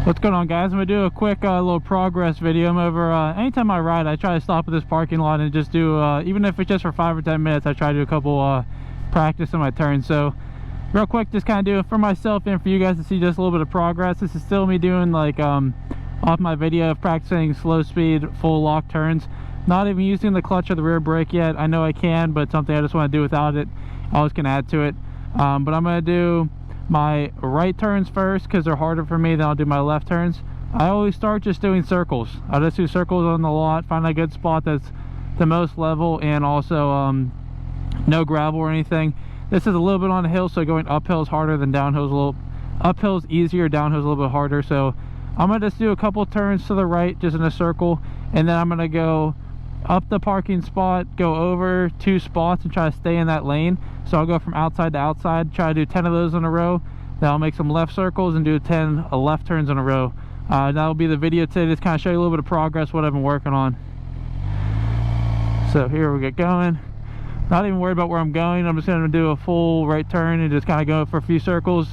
What's going on, guys? I'm gonna do a quick little progress video. I'm over anytime I ride, I try to stop at this parking lot and just do even if it's just for 5 or 10 minutes, I try to do a couple practice in my turns. So real quick, just kind of do it for myself and for you guys to see just a little bit of progress. This is still me doing like off my video of practicing slow speed full lock turns, not even using the clutch or the rear brake yet. I know I can, but something I just want to do without it. I always can add to it. But I'm gonna do my right turns first because they're harder for me. Then I'll do my left turns. I always start just doing circles. I'll just do circles on the lot, find a good spot that's the most level and also no gravel or anything. This is a little bit on the hill, so going uphill is harder than downhill. Is a little uphill is easier, downhill is a little bit harder. So I'm gonna just do a couple turns to the right just in a circle, and then I'm gonna go up the parking spot, go over 2 spots and try to stay in that lane. So I'll go from outside to outside, try to do 10 of those in a row. Then I'll make some left circles and do 10 left turns in a row. That'll be the video today, just kind of show you a little bit of progress, what I've been working on. So here we get going. Not even worried about where I'm going. I'm just going to do a full right turn and just kind of go for a few circles.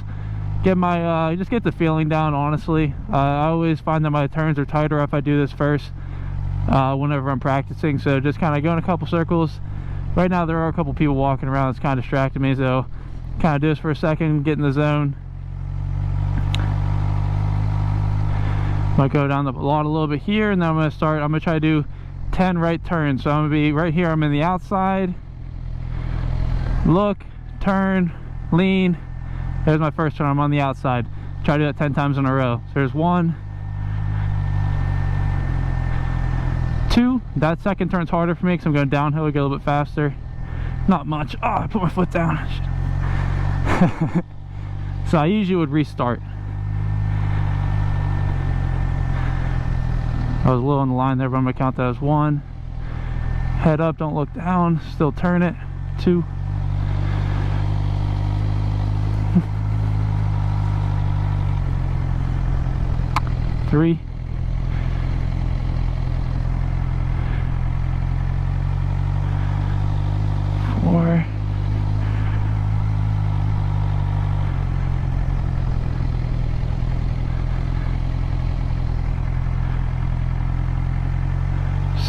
Get my just get the feeling down, honestly. I always find that my turns are tighter if I do this first whenever I'm practicing. So just kind of going a couple circles. Right now there are a couple people walking around. It's kind of distracting me, so kind of do this for a second, get in the zone. Might go down the lot a little bit here, and then I'm going to try to do 10 right turns. So I'm going to be right here, I'm in the outside, look, turn, lean. There's my first turn, I'm on the outside. Try to do that 10 times in a row. So there's 1, 2. That second turn's harder for me because I'm going downhill, get a little bit faster. Not much. Oh, I put my foot down. So I usually would restart. I was a little on the line there, but I'm going to count that as 1. Head up, don't look down, still turn it. 2. 3. 4.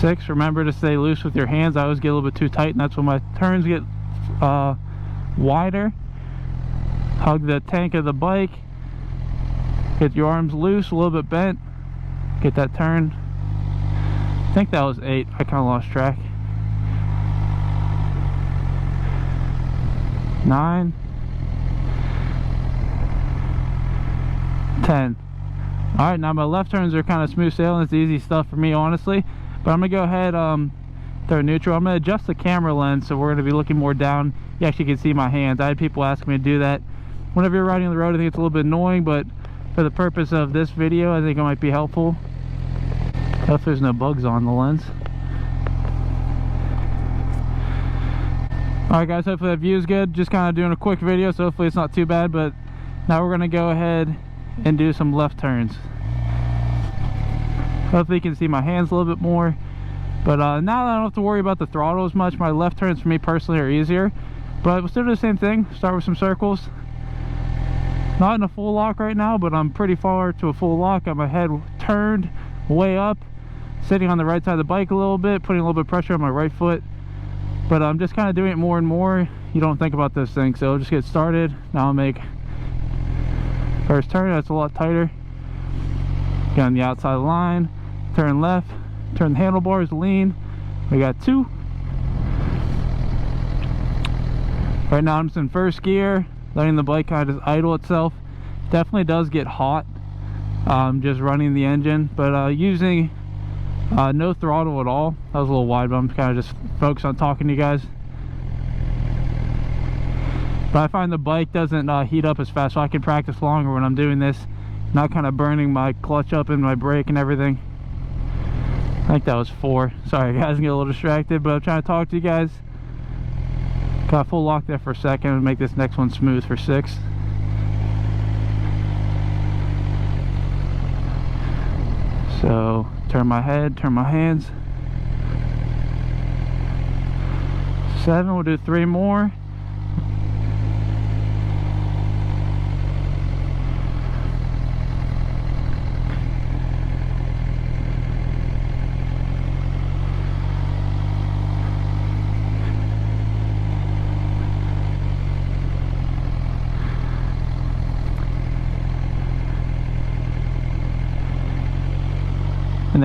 6. Remember to stay loose with your hands. I always get a little bit too tight, and that's when my turns get wider. Hug the tank of the bike. Get your arms loose, a little bit bent. Get that turn. I think that was 8. I kind of lost track. 9. 10. Alright, now my left turns are kind of smooth sailing. It's easy stuff for me, honestly. But I'm going to go ahead, throw neutral. I'm going to adjust the camera lens so we're going to be looking more down. You actually can see my hands. I had people ask me to do that. Whenever you're riding on the road, I think it's a little bit annoying, but for the purpose of this video, I think it might be helpful. Hope there's no bugs on the lens. Alright guys, hopefully that view is good. Just kind of doing a quick video, so hopefully it's not too bad. But now we're going to go ahead and do some left turns. Hopefully you can see my hands a little bit more. But now that I don't have to worry about the throttle as much, my left turns for me personally are easier. But we'll still do the same thing. Start with some circles. Not in a full lock right now, but I'm pretty far to a full lock. Got my head turned way up, sitting on the right side of the bike a little bit, putting a little bit of pressure on my right foot. But I'm just kind of doing it more and more. You don't think about this thing, so just get started. Now I'll make first turn. That's a lot tighter. Get on the outside line, turn left, turn the handlebars, lean. We got 2. Right now I'm just in first gear, letting the bike kind of just idle itself. Definitely does get hot just running the engine, but using no throttle at all. That was a little wide, but I'm kind of just focused on talking to you guys. But I find the bike doesn't heat up as fast, so I can practice longer when I'm doing this, not kind of burning my clutch up and my brake and everything. I think that was 4. Sorry guys, I get a little distracted, but I'm trying to talk to you guys. Got full lock there for a second and make this next one smooth for 6. So turn my head, turn my hands. 7, we'll do 3 more. 8.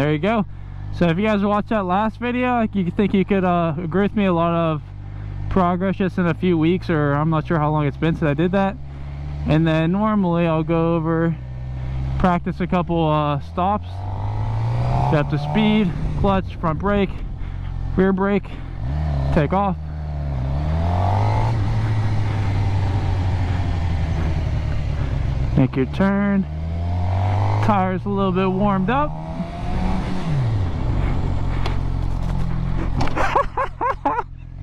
there you go. So if you guys watched that last video, like, you think you could agree with me, a lot of progress just in a few weeks, or I'm not sure how long it's been since I did that. And then normally I'll go over, practice a couple stops, get up to speed, clutch, front brake, rear brake, take off. Make your turn. Tires a little bit warmed up.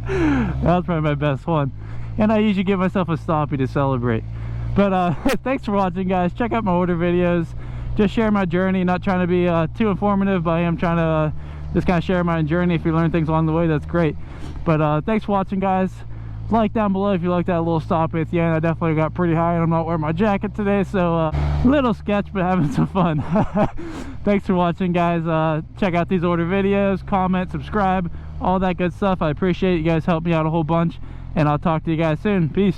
That was probably my best one. And I usually give myself a stoppie to celebrate. But thanks for watching, guys. Check out my order videos. Just share my journey. Not trying to be too informative, but I am trying to just kind of share my journey. If you learn things along the way, that's great. But thanks for watching, guys. Like down below if you like that little stop at the end. I definitely got pretty high and I'm not wearing my jacket today, so little sketch, but having some fun. Thanks for watching, guys. Check out these order videos, comment, subscribe, all that good stuff. I appreciate it. You guys help me out a whole bunch, and I'll talk to you guys soon. Peace.